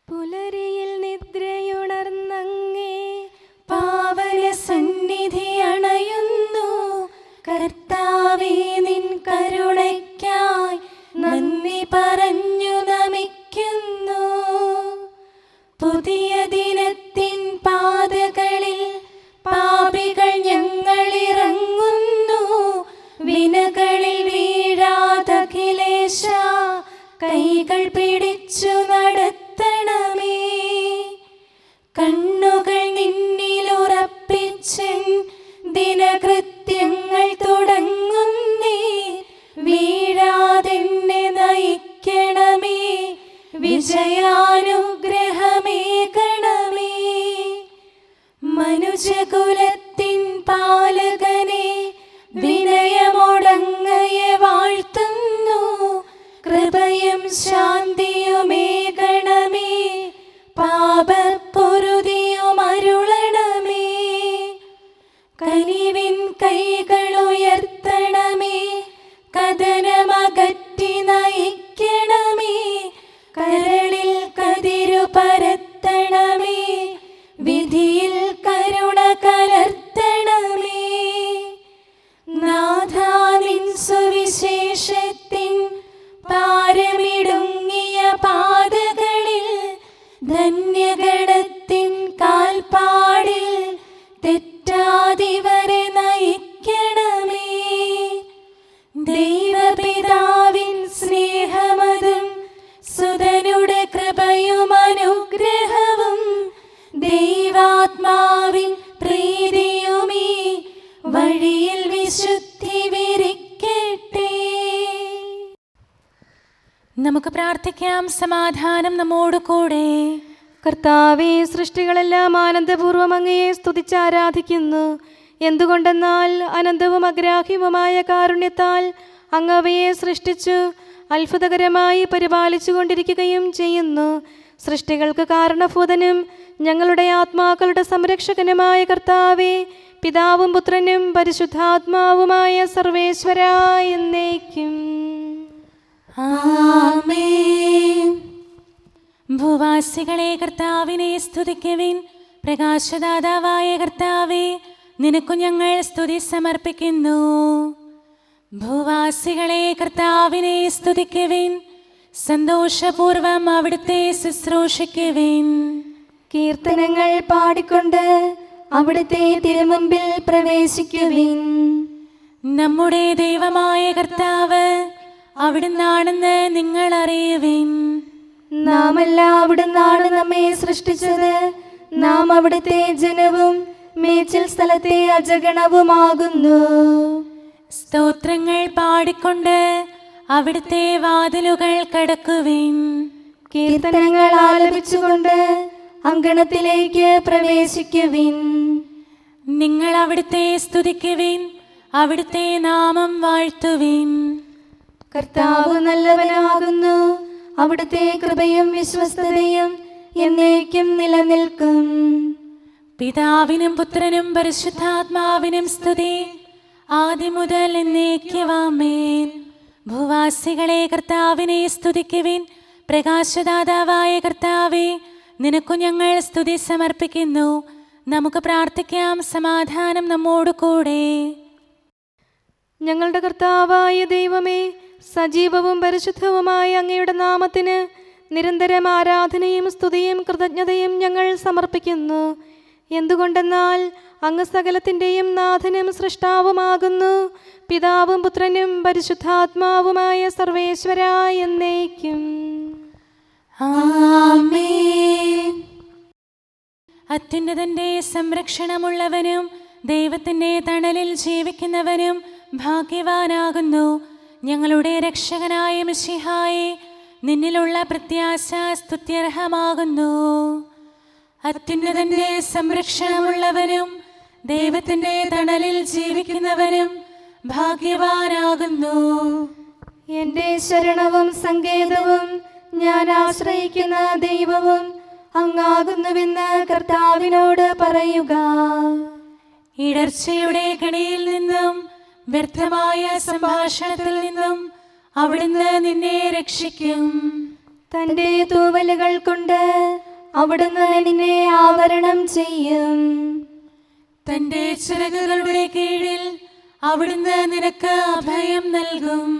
പുലരിയിൽ നിദ്രയുണർന്നങ്ങേ പാവന സന്നിധി അണയുന്നു. കർത്താവേ, നിൻ കരുണയ്ക്കായി നന്ദി പറഞ്ഞു നമിക്കുന്നു. പുതിയ ദിനത്തിൻ പാതകളിൽ പാപികൾ ഞങ്ങളിറങ്ങുന്നു. വിനകളിൽ വീഴാതഖിലേശ കൈകൾ പിടിച്ചു നടത്തണമേ. കണ്ണുകൾ നിന്നിലുറപ്പിച്ചൻ ദിനകൃത്യങ്ങൾ തുടങ്ങുന്നേ. വീഴാതെന്നെ നയിക്കണമേ, വിജയാനുഗ്രഹമേകണമേ. മനുജകുലത്തിൻ പാലകനെ വിനയമൊടങ്ങയെ വാഴ്ത്തുന്നു. കൃപയും ശാന്തിയുമേകണമേ, പാപപ്പൊറുതിയും അരുളണമേ. കനിവിൻ കൈകളുയർത്തണമേ, കഥനമകറ്റി നയിക്കണമേ. കരളിൽ കതിരു പരത്തണമേ, വിധിയിൽ കരുണ കലർത്തണമേ. നാഥാ, നിൻ സുവിശേഷത്തിൻ പാരമിടുങ്ങിയ പാതകളിൽ ധന്യഗണത്തിൻ കാൽപ്പാടിൽ തെറ്റാതിവരെ നയിക്കണമേ. ദൈവപിതാവിൻ സ്നേഹമതും സുതനുടെ കൃപയും അനുഗ്രഹവും ദൈവാത്മാവിൻ പ്രീതിയുമീ വഴിയിൽ വിശുദ്ധി വിരിക്കട്ടെ. നമുക്ക് പ്രാർത്ഥിക്കാം. സമാധാനം നമ്മോട് കൂടെ. കർത്താവേ, സൃഷ്ടികളെല്ലാം ആനന്ദപൂർവ്വം അങ്ങയെ സ്തുതിച്ച് ആരാധിക്കുന്നു. എന്തുകൊണ്ടെന്നാൽ അനന്തവും അഗ്രാഹ്യവുമായ കാരുണ്യത്താൽ അങ്ങ് അവയെ സൃഷ്ടിച്ചു അത്ഭുതകരമായി പരിപാലിച്ചു കൊണ്ടിരിക്കുകയും ചെയ്യുന്നു. സൃഷ്ടികൾക്ക് കാരണഭൂതനും ഞങ്ങളുടെ ആത്മാക്കളുടെ സംരക്ഷകനുമായ കർത്താവേ, പിതാവും പുത്രനും പരിശുദ്ധാത്മാവുമായ സർവേശ്വരാ എന്നേക്കും ആമേൻ. ഭൂവാസികളെ കർത്താവിനെ സ്തുതിക്കുവിൻ. പ്രകാശദാതാവായ കർത്താവേ, നിനക്കു ഞങ്ങൾ സ്തുതി സമർപ്പിക്കുന്നു. ഭൂവാസികളെ കർത്താവിനെ സ്തുതിക്കുവിൻ. സന്തോഷപൂർവം അവിടുത്തെ ശുശ്രൂഷിക്കുവിൻ. കീർത്തനങ്ങൾ പാടിക്കൊണ്ട് അവിടുത്തെ തിരുമുമ്പിൽ പ്രവേശിക്കുവിൻ. നമ്മുടെ ദൈവമായ കർത്താവ് അവിടുന്നാണെന്ന് നിങ്ങൾ അറിയുവിൻ. നാമല്ല അവിടുന്നാണ് നമ്മെ സൃഷ്ടിച്ചത്. നാം അവിടുത്തെ ജനവും മേച്ചിൽ സ്ഥലത്തെ അജഗണവുമാകുന്നു. സ്തോത്രങ്ങൾ പാടിക്കൊണ്ട് അവിടുത്തെ വാതിലുകൾ കടക്കുവിൻ. കീർത്തനങ്ങൾ ആലപിച്ചുകൊണ്ട് അങ്കണത്തിലേക്ക് പ്രവേശിക്കുവിൻ. നിങ്ങൾ അവിടുത്തെ സ്തുതിക്കുവിൻ, അവിടുത്തെ നാമം വാഴ്ത്തുവിൻ. കർത്താവ് നല്ലവനാകുന്നു. അവിടുത്തെ കൃപയും വിശ്വസ്തതയും എന്നേക്കും നിലനിൽക്കും. പിതാവിനും പുത്രനും പരിശുദ്ധാത്മാവിനും സ്തുതി, ആദ്യം മുതൽ എന്നേക്കും ആമേൻ. ഭൂവാസികളെ കർത്താവിനെ സ്തുതിക്കുവിൻ. പ്രകാശദാതാവായ കർത്താവേ, നിനക്കു ഞങ്ങൾ സ്തുതി സമർപ്പിക്കുന്നു. നമുക്ക് പ്രാർത്ഥിക്കാം. സമാധാനം നമ്മോട് കൂടെ. ഞങ്ങളുടെ കർത്താവായ ദൈവമേ, സജീവവും പരിശുദ്ധവുമായ അങ്ങയുടെ നാമത്തിന് നിരന്തരം ആരാധനയും സ്തുതിയും കൃതജ്ഞതയും ഞങ്ങൾ സമർപ്പിക്കുന്നു. എന്തുകൊണ്ടെന്നാൽ അങ്ങ് സകലത്തിൻ്റെയും നാഥനും സൃഷ്ടാവുമാകുന്നു. പിതാവും പുത്രനും പരിശുദ്ധാത്മാവുമായ സർവേശ്വരാ എന്നേക്കും ആമേൻ. അത്യുന്നതന്റെ സംരക്ഷണമുള്ളവനും ദൈവത്തിൻ്റെ തണലിൽ ജീവിക്കുന്നവനും ഭാഗ്യവാനാകുന്നു. ഞങ്ങളുടെ രക്ഷകനായ മിശിഹായേ, നിന്നിലുള്ള പ്രത്യാശ സ്തുത്യർഹമാകുന്നു. അത്യുന്നതന്റെ സംരക്ഷണമുള്ളവനും ദൈവത്തിൻ്റെ തണലിൽ ജീവിക്കുന്നവനും ഭാഗ്യവാനാകുന്നു. എൻ്റെ ശരണവും സങ്കേതവും ഞാൻ ആശ്രയിക്കുന്ന ദൈവവും അങ്ങാകുന്നുവെന്ന് കർത്താവിനോട് പറയുക. ഇടർച്ചയുടെ കണിയിൽ നിന്നും വ്യർത്ഥമായ സംഭാഷണത്തിൽ നിന്നും അവിടുന്ന് നിന്നെ രക്ഷിക്കും. തന്റെ തൂവലുകൾ കൊണ്ട് അവിടുന്ന് നിന്നെ ആവരണം ചെയ്യും. തന്റെ ചിറകുകളുടെ കീഴിൽ അവിടുന്ന് നിനക്ക് അഭയം നൽകും.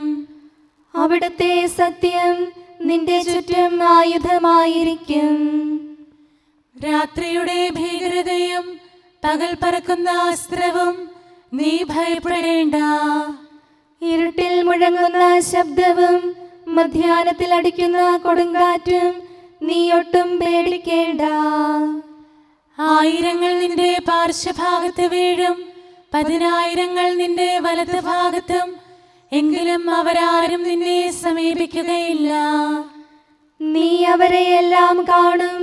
അവിടുത്തെ സത്യം നിന്റെ ചുറ്റും ആയുധമായിരിക്കും. രാത്രിയുടെ ഭീകരതയും പകൽ പറക്കുന്ന അസ്ത്രവും നീ ഭയപ്പെടേണ്ട. ഇരുട്ടിൽ മുഴങ്ങുന്ന ശബ്ദവും മധ്യാഹ്നത്തിൽ അടിക്കുന്ന കൊടുങ്കാറ്റും നീ ഒട്ടും പേടിക്കേണ്ട. ആയിരങ്ങൾ നിന്റെ പാർശ്വഭാഗത്ത് വീഴും, 10,000 നിന്റെ വലത് ഭാഗത്തും, എങ്കിലും അവരാരും നിന്നെ സമീപിക്കുകയില്ല. നീ അവരെയെല്ലാം കാണും,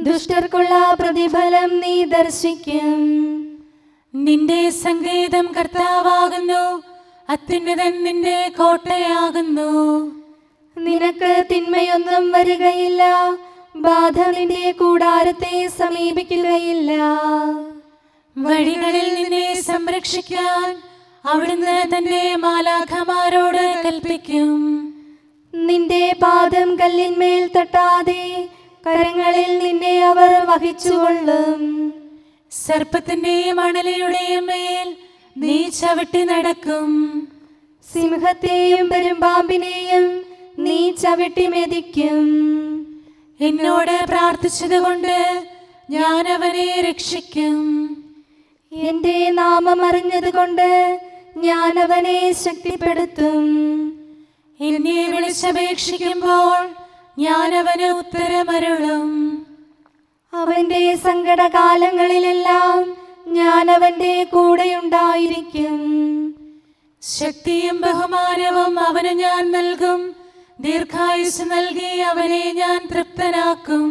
ദുഷ്ടർക്കുള്ള പ്രതിഫലം നീ ദർശിക്കും. നിന്റെ സങ്കേതം കർത്താവാകുന്നു, അത്യുന്നതൻ നിന്റെ കോട്ടയാകുന്നു. നിനക്ക് തിന്മയൊന്നും വരികയില്ല, ബാധ നിന്റെ കൂടാരത്തെ സമീപിക്കുകയില്ല. വഴികളിൽ നിന്നെ സംരക്ഷിക്കാൻ അവിടുന്ന് തന്റെ മാലാഖമാരോട് കൽപ്പിക്കും. നിന്റെ പാദം കല്ലിന്മേൽ തട്ടാതെ കരങ്ങളിൽ നിന്നെ അവർ വഹിച്ചുകൊള്ളും. സർപ്പത്തിന്റെയും അണലയുടെയും മേൽ നീ ചവിട്ടി നടക്കും. സിംഹത്തെയും പെരുമ്പാമ്പിനെയും നീ ചവിട്ടി മെതിക്കും. എന്നോട് പ്രാർത്ഥിച്ചതുകൊണ്ട് ഞാൻ അവനെ രക്ഷിക്കും. എന്റെ നാമം അറിഞ്ഞതുകൊണ്ട് ഞാൻ അവനെ ശക്തിപ്പെടുത്തും. എന്നെ വിളിച്ചപേക്ഷിക്കുമ്പോൾ ഞാൻ അവന് ഉത്തരമരുളും. അവന്റെ സങ്കടകാലങ്ങളിലെല്ലാം ഞാൻ അവന്റെ കൂടെയുണ്ടായിരിക്കും. ശക്തിയും ബഹുമാനവും അവന് ഞാൻ നൽകും. ദീർഘായുസ് നൽകി അവനെ ഞാൻ തൃപ്തനാക്കും.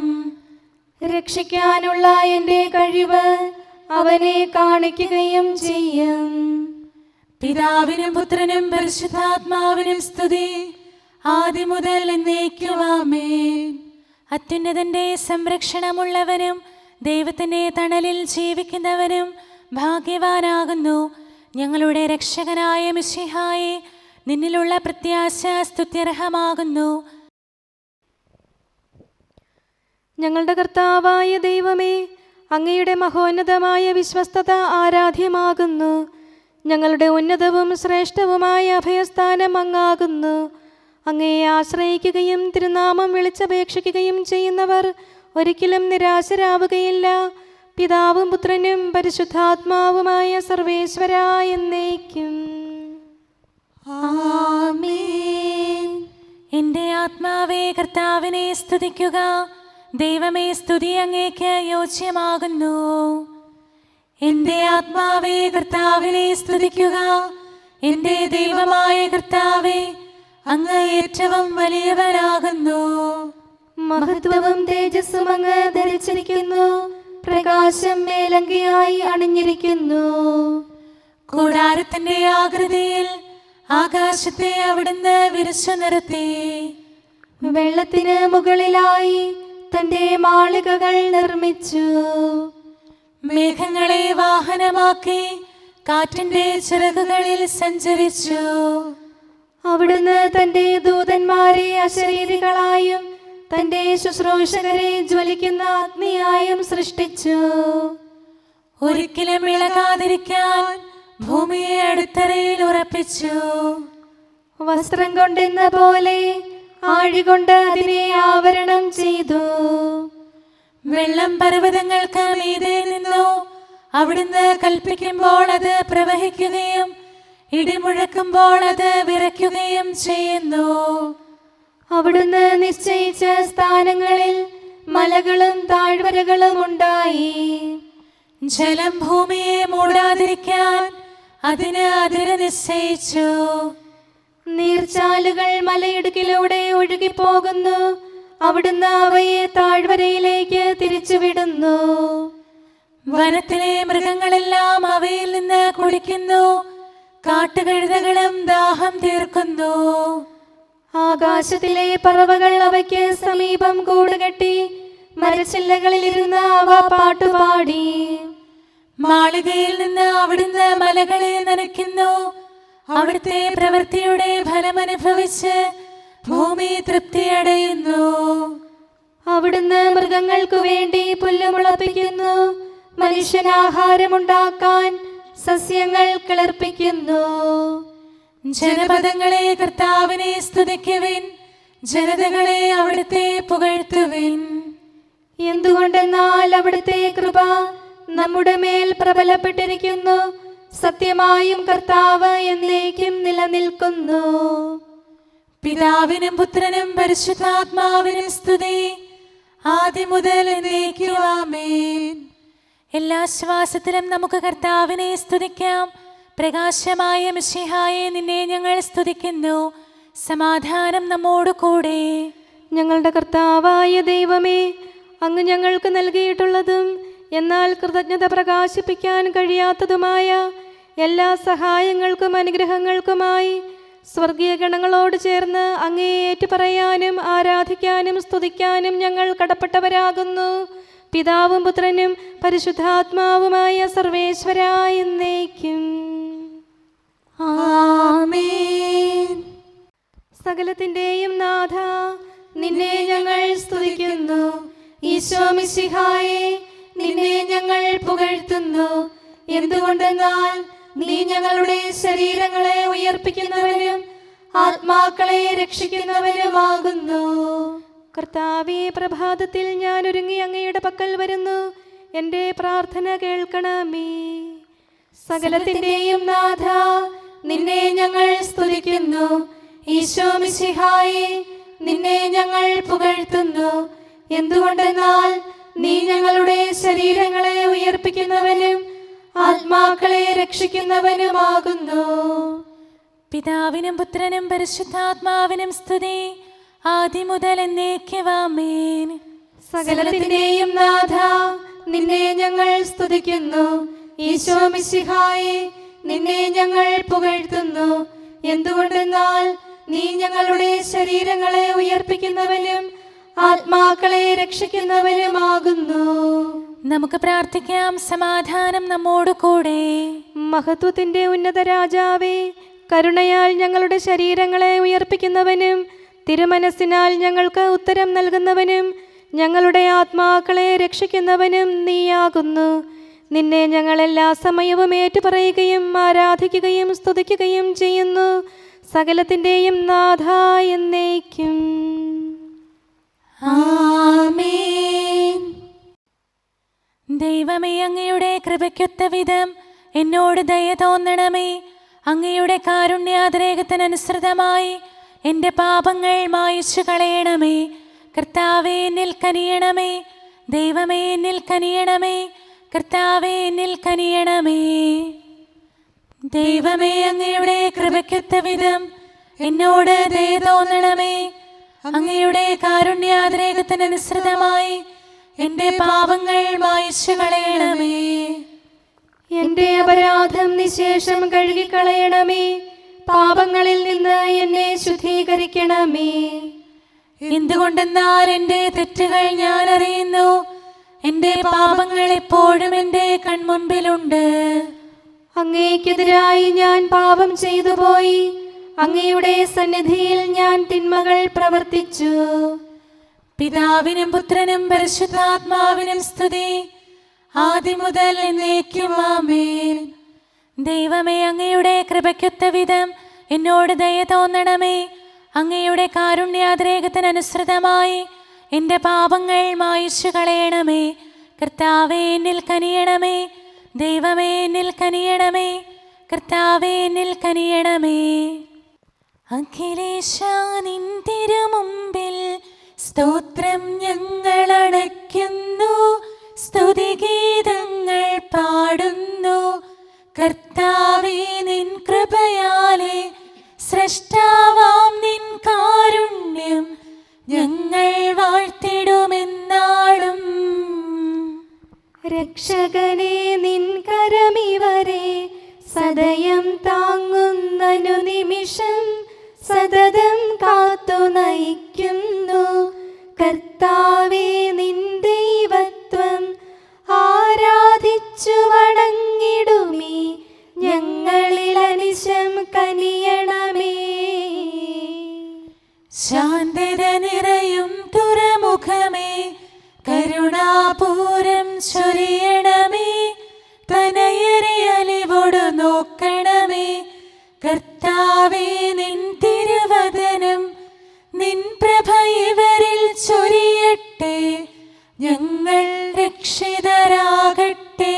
രക്ഷിക്കാനുള്ള എന്റെ കഴിവ് അവനെ കാണിക്കുകയും ചെയ്യും. പിതാവിനും പുത്രനും പരിശുദ്ധാത്മാവിനും സ്തുതി, ആദ്യം മുതൽ എന്നേക്കും ആമേൻ. അത്യുന്നതന്റെ സംരക്ഷണമുള്ളവനും ദൈവത്തിന്റെ തണലിൽ ജീവിക്കുന്നവനും ഭാഗ്യവാനാകുന്നു ഞങ്ങളുടെ രക്ഷകനായ മിശിഹായെ. നിന്നിലുള്ള പ്രത്യാശ സ്തുത്യർഹമാകുന്നു. ഞങ്ങളുടെ കർത്താവായ ദൈവമേ, അങ്ങയുടെ മഹോന്നതമായ വിശ്വസ്തത ആരാധ്യമാകുന്നു. ഞങ്ങളുടെ ഉന്നതവും ശ്രേഷ്ഠവുമായ അഭയസ്ഥാനം അങ്ങാകുന്നു. അങ്ങയെ ആശ്രയിക്കുകയും തിരുനാമം വിളിച്ചപേക്ഷിക്കുകയും ചെയ്യുന്നവർ ഒരിക്കലും നിരാശരാവുകയില്ല. പിതാവും പുത്രനും പരിശുദ്ധാത്മാവുമായ സർവേശ്വരാ എന്നേക്കും ആമേൻ. എൻ്റെ ആത്മാവേ കർത്താവിനെ സ്തുതിക്കുക. ദൈവമേ, സ്തുതി അങ്ങേക്ക് യോജ്യമാകുന്നു. എൻ്റെ ആത്മാവേ കർത്താവിനെ സ്തുതിക്കുക. എൻ്റെ ദൈവമായ കർത്താവേ, അങ്ങ് ഏറ്റവും വലിയവനാകുന്നു. മഹത്വവും തേജസ്സും അങ്ങ് ധരിച്ചിരിക്കുന്നു. പ്രകാശം മേലങ്കിയായി അണിഞ്ഞിരിക്കുന്നു. കൂടാരത്തിന്റെ ആകൃതിയിൽ ആകാശത്തെ അവിടുന്ന് വിരിച്ചു നിർത്തി. വെള്ളത്തിന് മുകളിലായി തന്റെ മാളികകൾ നിർമ്മിച്ചു. മേഘങ്ങളെ വാഹനമാക്കി കാറ്റിന്റെ ചിറകുകളിൽ സഞ്ചരിച്ചു. അവിടുന്ന് തന്റെ ദൂതന്മാരെ അശരീരികളായും തന്റെ ശുശ്രൂഷകരെ ജ്വലിക്കുന്ന അഗ്നിയായും സൃഷ്ടിച്ചു. ഒരിക്കലും ഇളകാതിരിക്കാൻ ഭൂമിയെ അടിത്തറയിൽ ഉറപ്പിച്ചു. വസ്ത്രം കൊണ്ടെന്ന പോലെ ആഴികൊണ്ട് അതിനെ ആവരണം ചെയ്തു. വെള്ളം പർവ്വതങ്ങൾക്ക് മീതെ നിന്നു. അവിടുന്ന് കൽപ്പിക്കുമ്പോൾ അത് പ്രവഹിക്കുകയും ഇടിമുഴക്കുമ്പോൾ അത് വിറയ്ക്കുകയും ചെയ്യുന്നു. അവിടുന്ന് നിശ്ചയിച്ച സ്ഥാനങ്ങളിൽ മലകളും താഴ്വരകളും ഉണ്ടായി. ജലം ഭൂമിയെ മൂടാതിരിക്കാൻ അതിന് അതിര് നിശ്ചയിച്ചു. നീർച്ചാലുകൾ മലയിടുക്കിലൂടെ ഒഴുകിപ്പോകുന്നു. അവിടുന്ന് അവയെ താഴ്വരയിലേക്ക് തിരിച്ചുവിടുന്നു. വനത്തിലെ മൃഗങ്ങളെല്ലാം അവയിൽ നിന്ന് കുടിക്കുന്നു. കാട്ടുകഴുതകളും ദാഹം തീർക്കുന്നു. ആകാശത്തിലെ പറവകൾ അവയ്ക്ക് സമീപം കൂടുകെട്ടി മരച്ചില്ലകളിലിരുന്ന് അവ പാട്ടുപാടി. മാളികയിൽ നിന്ന് അവിടുന്ന് മലകളെ നനയ്ക്കുന്നു. അവിടുത്തെ പ്രവൃത്തിയുടെ ഫലമനുഭവിച്ച് ഭൂമി തൃപ്തിയടയുന്നു. അവിടുന്ന് മൃഗങ്ങൾക്കു വേണ്ടി പുല്ല് മുളപ്പിക്കുന്നു, മനുഷ്യനാഹാരമുണ്ടാക്കാൻ സസ്യങ്ങൾ കിളിർപ്പിക്കുന്നു. ജനപദങ്ങളെ കർത്താവിനെ സ്തുതിക്കുവിൻ, ജനതകളെ അവിടുത്തെ പുകഴ്ത്തുവിൻ. എന്തുകൊണ്ടെന്നാൽ അവിടുത്തെ കൃപ നമ്മുടെ മേൽ പ്രബലപ്പെട്ടിരിക്കുന്നു, സത്യമായും കർത്താവ് എന്നേക്കും നിലനിൽക്കുന്നു. പിതാവിനും പുത്രനും പരിശുദ്ധാത്മാവിനും സ്തുതി, ആദ്യം മുതൽ എന്നേക്കും ആമേൻ. എല്ലാ ശ്വാസത്തിലും നമുക്ക് കർത്താവിനെ സ്തുതിക്കാം. പ്രകാശമായ മിശിഹായെ, നിന്നെ ഞങ്ങൾ സ്തുതിക്കുന്നു. സമാധാനം നമ്മോട് കൂടെ. ഞങ്ങളുടെ കർത്താവായ ദൈവമേ, അങ്ങ് ഞങ്ങൾക്ക് നൽകിയിട്ടുള്ളതും എന്നാൽ കൃതജ്ഞത പ്രകാശിപ്പിക്കാൻ കഴിയാത്തതുമായ എല്ലാ സഹായങ്ങൾക്കും അനുഗ്രഹങ്ങൾക്കുമായി സ്വർഗീയ ഗണങ്ങളോട് ചേർന്ന് അങ്ങേ ഏറ്റുപറയാനും ആരാധിക്കാനും സ്തുതിക്കാനും ഞങ്ങൾ കടപ്പെട്ടവരാകുന്നു. പിതാവും പുത്രനും പരിശുദ്ധാത്മാവുമായ സർവേശ്വരായ എന്നേക്കും ആമേൻ. സകലത്തിന്റെയും നാഥ, നിന്നെ ഞങ്ങൾ സ്തുതിക്കുന്നു. ഈശോ മിശിഹായെ, നിന്നെ ഞങ്ങൾ പുകഴ്ത്തുന്നു. എന്തുകൊണ്ടെന്നാൽ നീ ഞങ്ങളുടെ ശരീരങ്ങളെ ഉയർപ്പിക്കുന്നവനും ആത്മാക്കളെ രക്ഷിക്കുന്നവനുമാകുന്നു. കർത്താവേ, പ്രഭാതത്തിൽ ഞാൻ ഒരുങ്ങി അങ്ങയുടെ പക്കൽ വരുന്നു. എൻ്റെ പ്രാർത്ഥന കേൾക്കണമേ. സകലത്തിന്റെയും നാഥ, നിന്നെ ഞങ്ങൾ സ്തുതിക്കുന്നു. ഈശോ മിശിഹായെ, നിന്നെ ഞങ്ങൾ പുകഴ്ത്തുന്നു. എന്തുകൊണ്ടെന്നാൽ നീ ഞങ്ങളുടെ ശരീരങ്ങളെ ഉയർപ്പിക്കുന്നവനും ആത്മാക്കളെ രക്ഷിക്കുന്നവനുമാകുന്നു. പിതാവിനും പുത്രനും പരിശുദ്ധാത്മാവിനും സ്തുതി, ആദ്യം മുതൽ എന്നേക്കും ആമേൻ. സകലത്തിന്റെയും നാഥ, നിന്നെ ഞങ്ങൾ സ്തുതിക്കുന്നു. ഈശോ മിശിഹായെ, നിന്നെ ഞങ്ങൾ പുകഴ്ത്തുന്നു. എന്തുകൊണ്ടെന്നാൽ നീ ഞങ്ങളുടെ ശരീരങ്ങളെ ഉയർപ്പിക്കുന്നവനും ആത്മാക്കളെ രക്ഷിക്കുന്നവനുമാകുന്നു. നമുക്ക് പ്രാർത്ഥിക്കാം. സമാധാനം നമ്മോട് കൂടെ. മഹത്വത്തിന്റെ ഉന്നത രാജാവേ, കരുണയാൽ ഞങ്ങളുടെ ശരീരങ്ങളെ ഉയർപ്പിക്കുന്നവനും തിരുമനസ്സിനാൽ ഞങ്ങൾക്ക് ഉത്തരം നൽകുന്നവനും ഞങ്ങളുടെ ആത്മാക്കളെ രക്ഷിക്കുന്നവനും നീയാകുന്നു. നിന്നെ ഞങ്ങൾ എല്ലാ സമയവും ഏറ്റുപറയുകയും ആരാധിക്കുകയും സ്തുതിക്കുകയും ചെയ്യുന്നു. സകലത്തിന്റെയും നാഥ എന്നേക്കും ആമേൻ. ദൈവമേ, അങ്ങയുടെ കൃപയ്ക്കൊത്ത വിധം എന്നോട് ദയ തോന്നണമേ. അങ്ങയുടെ കാരുണ്യാതിരേകത്തിനനുസൃതമായി എൻ്റെ പാപങ്ങൾ മായിച്ചു കളയണമേ. കർത്താവേ, എന്നിൽ കനിയണമേ. ദൈവമേ, എന്നിൽ കനിയണമേ. കർത്താവേ, എന്നിൽ കനിയണമേ. ദൈവമേ, അങ്ങയുടെ കൃപയ്ക്കൊത്ത വിധം എന്നോട് ദയ തോന്നണമേ. അങ്ങയുടെ കാരുണ്യാതിരേകത്തിനനുസൃതമായി എൻ്റെ പാപങ്ങൾ മായിച്ചു കളയണമേ. എൻ്റെ അപരാധം നിശേഷം കഴുകിക്കളയണമേ. പാപങ്ങളിൽ നിന്ന് എന്നെ ശുദ്ധീകരിക്കണമേ. എന്തുകൊണ്ടെന്നാൽ എൻ്റെ തെറ്റുകൾ ഞാൻ അറിയുന്നു. എൻ്റെ പാപങ്ങൾ എപ്പോഴും എൻ്റെ കൺമുൻപിലുണ്ട്. അങ്ങേക്കെതിരായി ഞാൻ പാപം ചെയ്തു പോയി. അങ്ങയുടെ സന്നിധിയിൽ ഞാൻ തിന്മകൾ പ്രവർത്തിച്ചു. പിതാവിനും പുത്രനും പരിശുദ്ധാത്മാവിനും സ്തുതി, ആദ്യം മുതൽ എന്നേക്കും ആമേൻ. ദൈവമേ, അങ്ങയുടെ കൃപയ്ക്കൊത്ത വിധം എന്നോട് ദയ തോന്നണമേ. അങ്ങയുടെ കാരുണ്യാതിരേകത്തിനനുസൃതമായി എൻ്റെ പാപങ്ങൾ മായിച്ചു കളയണമേ. കർത്താവേ, എന്നിൽ കനിയണമേ. ദൈവമേ, എന്നിൽ കനിയണമേ. കർത്താവേ, എന്നിൽ കനിയണമേ. അഖിലേശാ, നിൻ തിരുമുമ്പിൽ സ്തോത്രം ഞങ്ങൾ അണയ്ക്കുന്നു. സ്തുതിഗീതങ്ങൾ പാടുന്നു. കർത്താവേ, നിൻ കൃപയാലെ സ്രഷ്ടാവാം നിൻ കാരുണ്യം ഞങ്ങൾ വാഴ്ത്തിടുമെന്നാളും. രക്ഷകനെ, നിൻ കരമിവരെ സദയം താങ്ങുന്നനു നിമിഷം സതതം കാത്തു നയിക്കുന്നു. കർത്താവേ, നിൻ ദൈവത്വം ആരാധിച്ചു വണങ്ങിടുമീ ഞങ്ങളിൽ അനിശം കനിയണമേ. ശാന്തത നിറയും തുറമുഖമേ, കരുണാപൂരം ചൊരിയണമേ. തനയരെ അലിവോടു നോക്കണമേ. കർത്താവേ, നിൻ തിരുവദനം നിൻ പ്രഭ ഇവരിൽ ചൊരിയട്ടെ. ഞങ്ങൾ രക്ഷിതരാകട്ടെ.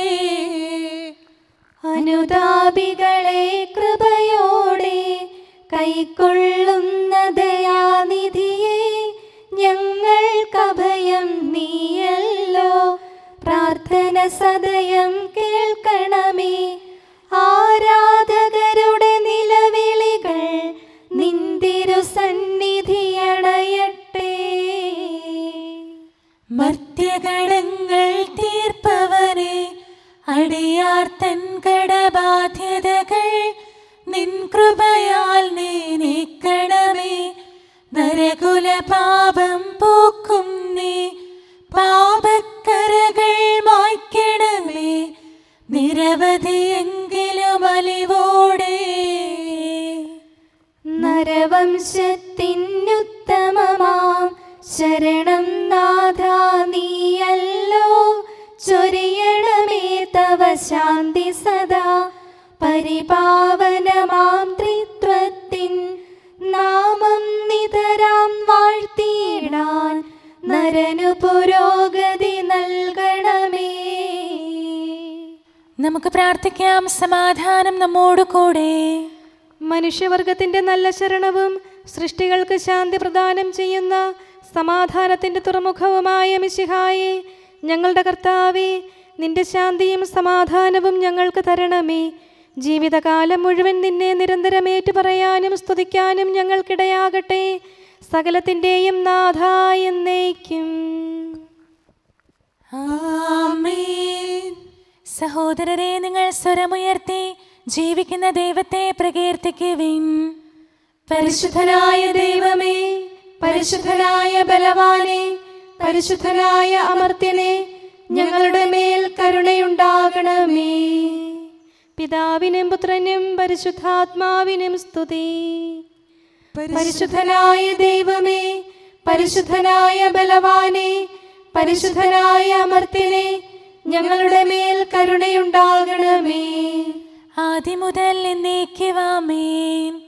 അനുതാപികളെ കൃപയോടെ കൈക്കൊള്ളുന്ന ദയാനിധിയെ, ഞങ്ങൾക്കഭയം നീയല്ലോ. പ്രാർത്ഥന സദയം കേൾക്കണമേ. ആരാധകരുടെ നിലവിളികൾ നിന്തിരു സന്നിധിയണയട്ടെ. മർത്യകടങ്ങൾ തീർപ്പവനെ, അടിയാർ തൻ കടബാധ്യതകൾ നിൻ കൃപയാൽ നീ നീക്കണമേ. നരകുല പാപം പോക്കും നീ, പാപക്കരകൾ മായ്ക്കണമേ. നിരവധിയെങ്കിലും അലിവോടെ നരവംശത്തിനുത്തമമാം ശരണം നാഥ നീയല്ലോ. ചൊരിയണമേ തവ ശാന്തി സദാ. പരിപാവനമാം ത്രിത്വത്തിൻ നാമം നിതരാം വാഴ്ത്തിയിടാൻ നരനു പുരോഗതി നൽകണമേ. നമുക്ക് പ്രാർത്ഥിക്കാം. സമാധാനം നമ്മോട് കൂടെ. മനുഷ്യവർഗത്തിന്റെ നല്ല ശരണവും സൃഷ്ടികൾക്ക് ശാന്തി പ്രദാനം ചെയ്യുന്ന സമാധാനത്തിന്റെ തുറമുഖവുമായ മിശിഹായേ, ഞങ്ങളുടെ കർത്താവേ, നിന്റെ ശാന്തിയും സമാധാനവും ഞങ്ങൾക്ക് തരണമേ. ജീവിതകാലം മുഴുവൻ നിന്നെ നിരന്തരം ഏറ്റുപറയാനും സ്തുതിക്കാനും ഞങ്ങൾക്കിടയാകട്ടെ. സകലത്തിൻ്റെയും നാഥ എന്നേക്കും. ആമേൻ. സഹോദരരെ, നിങ്ങൾ സ്വരമുയർത്തി ജീവിക്കുന്ന ദൈവത്തെ പ്രകീർത്തിക്കുവിൻ. പരിശുദ്ധനായ ദൈവമേ, പരിശുദ്ധനായ ബലവാനെ, പരിശുദ്ധനായ അമർത്യനെ, ഞങ്ങളുടെ മേൽ കരുണയുണ്ടാകണമേ. പിതാവിനും പുത്രനും പരിശുദ്ധാത്മാവിനും സ്തുതി. പരിശുദ്ധനായ ദൈവമേ, പരിശുദ്ധനായ ബലവാനെ, പരിശുദ്ധനായ അമർത്യനെ, ഞങ്ങളുടെ മേൽ കരുണയുണ്ടാകണമേ. ആദ്യം മുതൽ എന്നേക്കും ആമേൻ.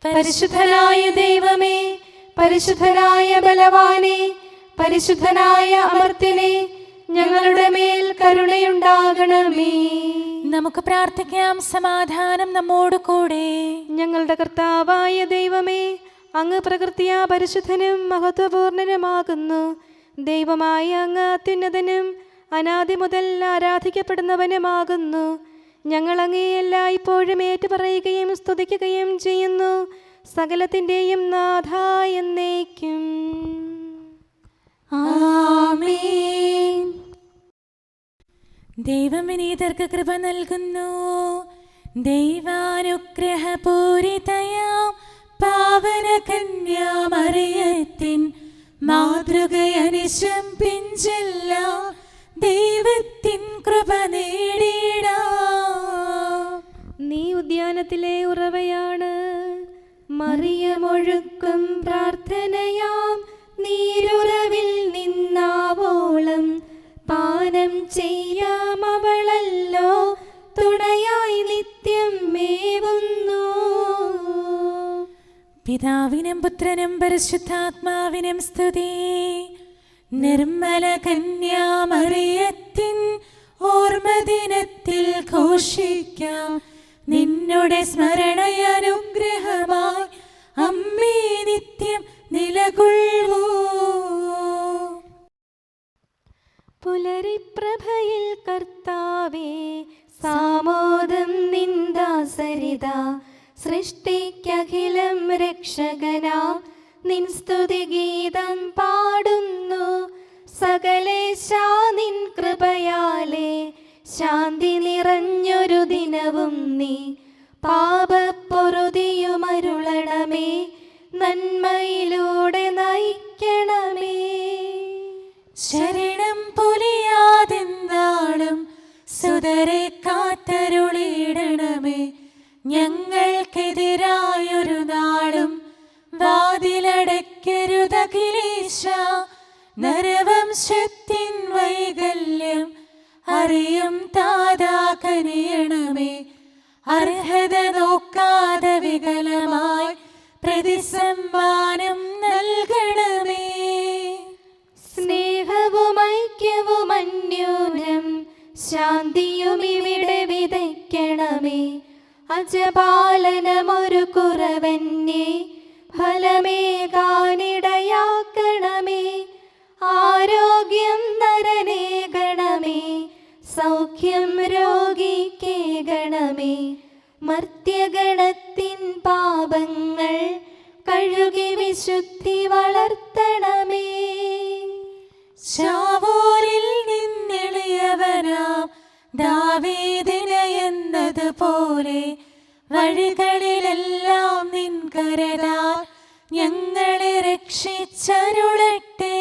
പരിശുദ്ധനായ ദൈവമേ, പരിശുദ്ധനായ ബലവാനെ, പരിശുദ്ധനായ അമർത്യനെ, ഞങ്ങളുടെ മേൽ കരുണയുണ്ടാകണമേ. നമുക്ക് പ്രാർത്ഥിക്കാം. സമാധാനം നമ്മോട് കൂടെ. ഞങ്ങളുടെ കർത്താവായ ദൈവമേ, അങ്ങ് പ്രകൃതിയാ പരിശുദ്ധനും മഹത്വപൂർണനുമാകുന്നു. ദൈവമായ അങ്ങ് അത്യുന്നതനും അനാദി മുതൽ ആരാധിക്കപ്പെടുന്നവനുമാകുന്നു. ഞങ്ങൾ അങ്ങേ എല്ലായ്പ്പോഴും ഏറ്റുപറയുകയും സ്തുതിക്കുകയും ചെയ്യുന്നു. സകലത്തിൻ്റെയും നാഥ എന്നേക്കും. ആമേൻ. ദൈവം വിനീതർക്ക് കൃപ നൽകുന്നു. ദൈവാനുഗ്രഹപൂരിതയാം പാവന കന്യാമറിയത്തിൻ മാതൃകയനിശം പിഞ്ചെല്ല ദൈവത്തിൻ കൃപ നേടിയിടാം. നീ ഉദ്യാനത്തിലെ ഉറവയാണ്. മറിയമൊഴുക്കും പ്രാർത്ഥനയാം നീരുറവിൽ നിന്നാവോളം പാനം ചെയ്യാം. അവളല്ലോ തുണയായി നിത്യം മേവുന്നു. പിതാവിനും പുത്രനും പരിശുദ്ധാത്മാവിനും സ്തുതി. നിർമ്മല കന്യാമറിയത്തിൻ ഓർമ്മദിനത്തിൽ ഘോഷിക്കാം. നിന്നുടെ സ്മരണയനുഗ്രഹമായി അമ്മേ നിത്യം നിലകൊള്ളൂ. പുലരിപ്രഭയിൽ കർത്താവേ, സാമോദം നിന്ദാസരിത. സൃഷ്ടിക്കഖിലം രക്ഷകനാം നിൻ സ്തുതിഗീതം പാടുന്നു. സകലേശാ നിൻ കൃപയാലേ ശാന്തി നിറഞ്ഞൊരു ദിനവും നീ. പാപപ്പൊറുതിയുമരുളണമേ, നന്മയിലൂടെ നയിക്കണമേ. ശരണം പൊലിയാതെന്നാളും സുതരെ കാത്തരുളിയിടണമേ. ഞങ്ങൾക്കെതിരായൊരു നാളും വാതിലടയ്ക്ക നരവംശത്തിൻ വൈകല്യം അറിയും താതാ കനിയണമേ. അർഹത നോക്കാതെ വികലമായി പ്രതിസമ്മാനം നൽകണമേ. സ്നേഹവും ഐക്യവും അന്യോന്യം ശാന്തിയും ഇവിടെ വിതയ്ക്കണമേ. അജപാലനമൊരു കുറവന്യേ ഫലമേകാനിടയാക്കണമേ. ആരോഗ്യം നരനേകണമേ, സൗഖ്യം രോഗിക്കേകണമേ. മർത്യഗണത്തിൻ പാപങ്ങൾ കഴുകി വിശുദ്ധി വളർത്തണമേ. ശാവൂരിൽ നിന്നെളിയവനാം ദാവീദിന് എന്നതുപോലെ വഴികളിലെല്ലാം നിൻ കരതാൽ ഞങ്ങളെ രക്ഷിച്ചരുളട്ടെ.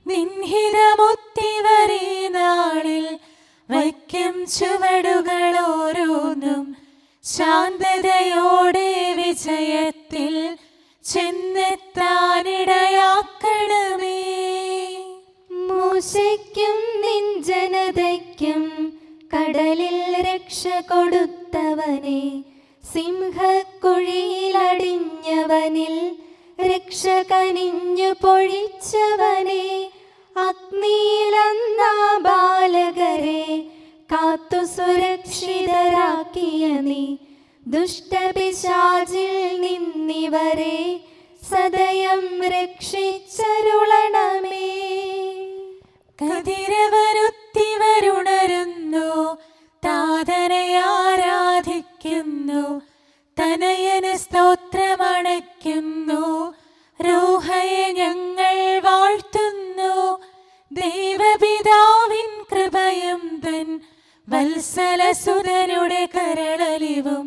നിൻഹിതമൊത്തിവരീ നാളിൽ വയ്ക്കും ചുവടുകൾ ഓരോന്നും ശാന്തതയോടെ വിജയത്തിൽ ചെന്നെത്താനിടയാക്കണമേ. മൂശയ്ക്കും നിൻ ജനതയ്ക്കും കടലിൽ രക്ഷ കൊടുത്തവനെ, സിംഹക്കുഴിയിലടിഞ്ഞവനിൽ രക്ഷ കനിഞ്ഞു പൊഴിച്ചവനെ, അഗ്നിയിലന്നാ ബാലകരെ കാത്തു സുരക്ഷിതരാക്കിയ നീ, ദുഷ്ടപിശാചിൽ നിന്നിവരെ സദയം രക്ഷിച്ചരുളണമേ. കതിരവരുത്തിവരുണരുന്നു, താതനെ ആരാധിക്കുന്നു, തനയന് സ്തോത്രമണയ്ക്കുന്നു. റൂഹയെ ഞങ്ങൾ വാഴ്ത്തുന്നു. ദൈവപിതാവിൻ കൃപയും തൻ വത്സലസുതനുടെ കരളലിവും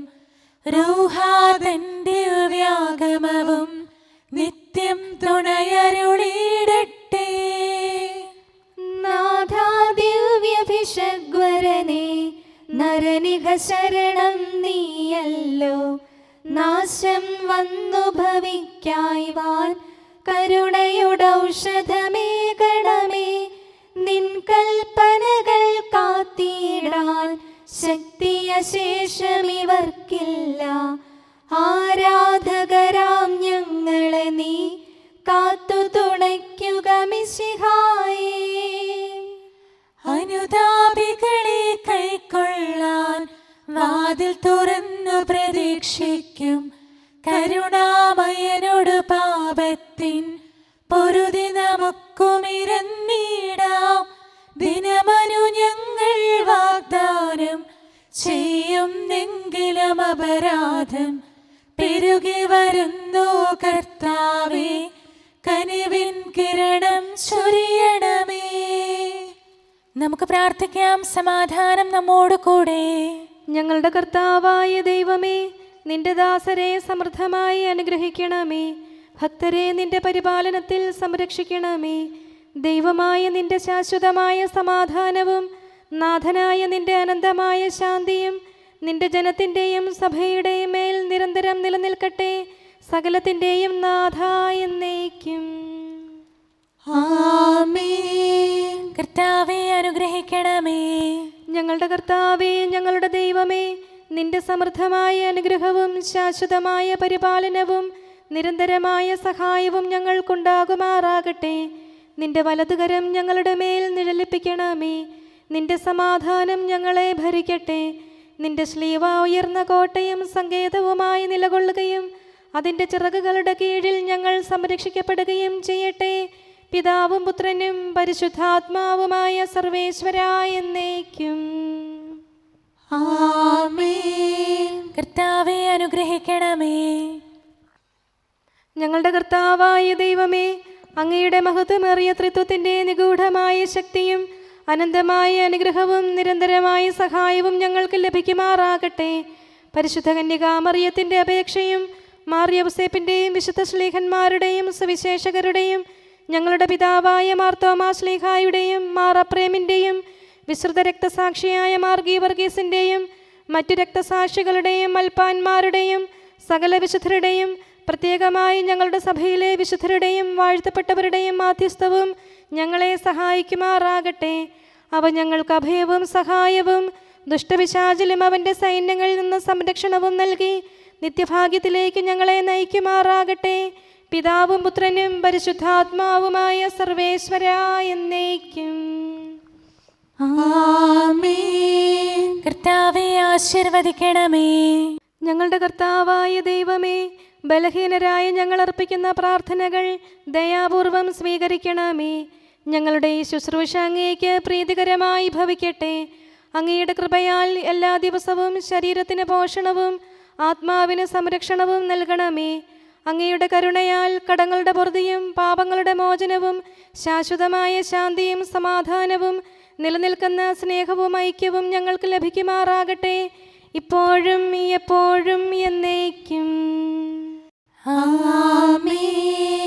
റൂഹാതന്റെ വ്യാഗമവും നിത്യം തുണയരുളിയിടട്ടെ. നാഥാ ദിവ്യഭിഷഗ്വരനെ, നരനിക ശരണം നീയല്ലോ. നാശം വന്നു ഭവിക്കായ്വാൻ കരുണയുടൗഷധമേകണമേ. നിൻ കൽപ്പനകൾ കാത്തിടാൻ ശക്തിയശേഷമിവർക്കില്ല. ആരാധകരാം ഞങ്ങളെ നീ കാത്തു തുണയ്ക്കുക മിശിഹായേ. അനുതാപികളെ കൈക്കൊള്ളാൻ വാതിൽ തുറന്നു പ്രതീക്ഷിക്കും. കരുണാമയനോട് പാപത്തിൻ പൊറുതി നമുക്കുമിരന്നിടാം. ദിനമനു ഞങ്ങൾ വാഗ്ദാനം ചെയ്യുന്നെങ്കിലും അപരാധം പെരുകി വരുന്നു. കർത്താവേ, കനിവിൻ കിരണം ചൊരിയണമേ. നമുക്ക് പ്രാർത്ഥിക്കാം. സമാധാനം നമ്മോട് കൂടെ. ഞങ്ങളുടെ കർത്താവായ ദൈവമേ, നിന്റെ ദാസരെ സമൃദ്ധമായി അനുഗ്രഹിക്കണമേ. ഭക്തരെ നിന്റെ പരിപാലനത്തിൽ സംരക്ഷിക്കണമേ. ദൈവമായ നിന്റെ ശാശ്വതമായ സമാധാനവും നാഥനായ നിന്റെ അനന്തമായ ശാന്തിയും നിന്റെ ജനത്തിൻ്റെയും സഭയുടെയും മേൽ നിരന്തരം നിലനിൽക്കട്ടെ. സകലത്തിൻ്റെയും നാഥ എന്നേക്കും. ആമേൻ. കർത്താവേ, അനുഗ്രഹിക്കണമേ. ഞങ്ങളുടെ കർത്താവേ, ഞങ്ങളുടെ ദൈവമേ, നിന്റെ സമൃദ്ധമായ അനുഗ്രഹവും ശാശ്വതമായ പരിപാലനവും നിരന്തരമായ സഹായവും ഞങ്ങൾക്കുണ്ടാകുമാറാകട്ടെ. നിന്റെ വലതുകരം ഞങ്ങളുടെ മേൽ നിഴലിപ്പിക്കണമേ. നിന്റെ സമാധാനം ഞങ്ങളെ ഭരിക്കട്ടെ. നിന്റെ ശ്ലീവ ഉയർന്ന കോട്ടയും സങ്കേതവുമായി നിലകൊള്ളുകയും അതിൻ്റെ ചിറകുകളുടെ കീഴിൽ ഞങ്ങൾ സംരക്ഷിക്കപ്പെടുകയും ചെയ്യട്ടെ. പിതാവും പുത്രനും പരിശുദ്ധാത്മാവുമായ സർവേശ്വരായ എന്നേക്കും. ആമേൻ. കർത്താവേ, അനുഗ്രഹിക്കണമേ. ഞങ്ങളുടെ കർത്താവായ ദൈവമേ, അങ്ങയുടെ മഹത്വമേറിയ ത്രിത്വത്തിൻ്റെ നിഗൂഢമായ ശക്തിയും അനന്തമായ അനുഗ്രഹവും നിരന്തരമായ സഹായവും ഞങ്ങൾക്ക് ലഭിക്കുമാറാകട്ടെ. പരിശുദ്ധ കന്യകാമറിയത്തിൻ്റെ അപേക്ഷയും മാർയൗസേപ്പിൻ്റെയും വിശുദ്ധ ശ്ലീഹന്മാരുടെയും സുവിശേഷകരുടെയും ഞങ്ങളുടെ പിതാവായ മാർ തോമാ ശ്ലീഹായുടെയും മാർ അപ്രേമിൻ്റെയും വിശ്രുത രക്തസാക്ഷിയായ മാർ ഗീവർഗീസിൻ്റെയും മറ്റു രക്തസാക്ഷികളുടെയും മൽപ്പാന്മാരുടെയും സകല വിശുദ്ധരുടെയും പ്രത്യേകമായി ഞങ്ങളുടെ സഭയിലെ വിശുദ്ധരുടെയും വാഴ്ത്തപ്പെട്ടവരുടെയും മാധ്യസ്ഥവും ഞങ്ങളെ സഹായിക്കുമാറാകട്ടെ. അവ ഞങ്ങൾക്ക് അഭയവും സഹായവും ദുഷ്ടപിശാചിലും അവൻ്റെ സൈന്യങ്ങളിൽ നിന്ന് സംരക്ഷണവും നൽകി നിത്യഭാഗ്യത്തിലേക്ക് ഞങ്ങളെ നയിക്കുമാറാകട്ടെ. പിതാവും പുത്രനും പരിശുദ്ധാത്മാവുമായ സർവേശ്വരാ എന്നേക്കും. ആമേൻ. കർത്താവേ ആശീർവദിക്കണമേ. ഞങ്ങളുടെ കർത്താവായ ദൈവമേ, ബലഹീനരായ ഞങ്ങൾ അർപ്പിക്കുന്ന പ്രാർത്ഥനകൾ ദയാപൂർവം സ്വീകരിക്കണമേ. ഞങ്ങളുടെ ഈ ശുശ്രൂഷ അങ്ങേക്ക് പ്രീതികരമായി ഭവിക്കട്ടെ. അങ്ങയുടെ കൃപയാൽ എല്ലാ ദിവസവും ശരീരത്തിന് പോഷണവും ആത്മാവിന് സംരക്ഷണവും നൽകണമേ. അങ്ങയുടെ കരുണയാൽ കടങ്ങളുടെ പൊറുതിയും പാപങ്ങളുടെ മോചനവും ശാശ്വതമായ ശാന്തിയും സമാധാനവും നിലനിൽക്കുന്ന സ്നേഹവും ഐക്യവും ഞങ്ങൾക്ക് ലഭിക്കുമാറാകട്ടെ, ഇപ്പോഴും എപ്പോഴും എന്നേക്കും. ആമേൻ.